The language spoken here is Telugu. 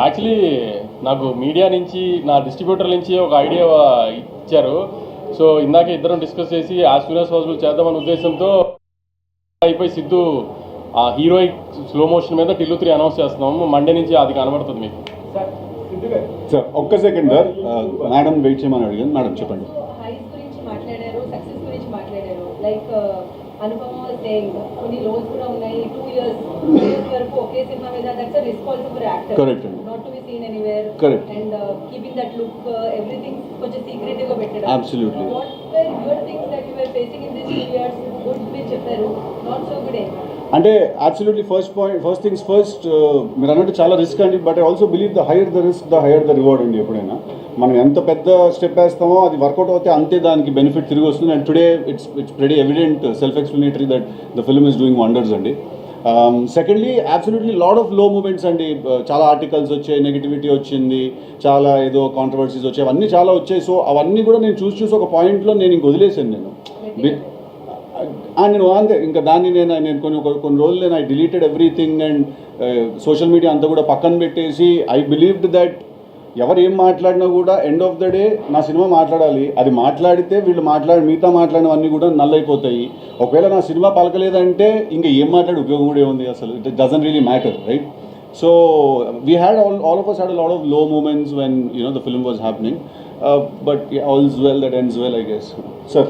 యాక్చువల్లీ నాకు మీడియా నుంచి నా డిస్ట్రిబ్యూటర్ నుంచి ఒక ఐడియా ఇచ్చారు. సో ఇందాక ఇద్దరం డిస్కస్ చేసి యాజ్ సూన్ యాజ్ పాసిబుల్ చేద్దామనే ఉద్దేశంతో అయిపోయి సిద్ధు ఆ హీరోయిక్ స్లో మోషన్ మీద టిల్లు 3 అనౌన్స్ చేస్తున్నాము. మండే నుంచి అది కనబడుతుంది మీకు. సార్ ఒక్క సెకండ్ సార్, మేడం వెయిట్ చేయమని అడిగాను. మేడం చెప్పండి. హైస్ గురించి మాట్లాడారు, సక్సెస్ గురించి మాట్లాడారు. లైక్ అనుపమ సేయింగ్ కొన్ని లోన్స్ కూడా ఉన్నాయి. 2 years వరకు ఒకే సినిమా మీద that's a risk also for actor. Correct అండి. Not to be seen anywhere. Correct. And keeping that look everything కొంచెం సీక్రెటివ్ గా పెట్టడం. Absolutely. What were your things that you were facing in this 2 years? Good మీరు చెప్పారు, నాట్ సో గుడ్. అంటే అబ్సల్యూట్లీ ఫస్ట్ థింగ్స్ ఫస్ట్, మీరు అన్నట్టు చాలా రిస్క్ అండి. But I also believe the higher the risk the higher the reward అండి. ఎప్పుడైనా మనం ఎంత పెద్ద స్టెప్ వేస్తామో అది వర్కౌట్ అవుతే అంతే దానికి బెనిఫిట్ తిరిగి వస్తుంది. And today it's very evident, self explanatory that the film is doing wonders అండి. సెకండ్లీ అబ్సల్యూట్లీ లాట్ ఆఫ్ లో మూమెంట్స్ అండి. చాలా ఆర్టికల్స్ వచ్చాయి, నెగిటివిటీ వచ్చింది, చాలా ఏదో కాంట్రవర్సీస్ వచ్చాయి, అవన్నీ చాలా వచ్చాయి. సో అవన్నీ కూడా నేను చూసి ఒక పాయింట్లో నేను ఇంక వదిలేసాను. నేను అంతే ఇంకా దాన్ని నేను కొన్ని రోజులు నేను I deleted everything and social media అంతా కూడా పక్కన పెట్టేసి ఐ బిలీవ్డ్ దట్ ఎవరు ఏం మాట్లాడినా కూడా ఎండ్ ఆఫ్ ద డే నా సినిమా మాట్లాడాలి. అది మాట్లాడితే వీళ్ళు మిగతా మాట్లాడినవన్నీ కూడా నల్లైపోతాయి. ఒకవేళ నా సినిమా పలకలేదంటే ఇంకా ఏం మాట్లాడే ఉపయోగం కూడా ఏముంది అసలు. It doesn't really matter, right? So we had all of us had a lot of low moments when the film was happening, but all's well that ends well, I guess. Sir.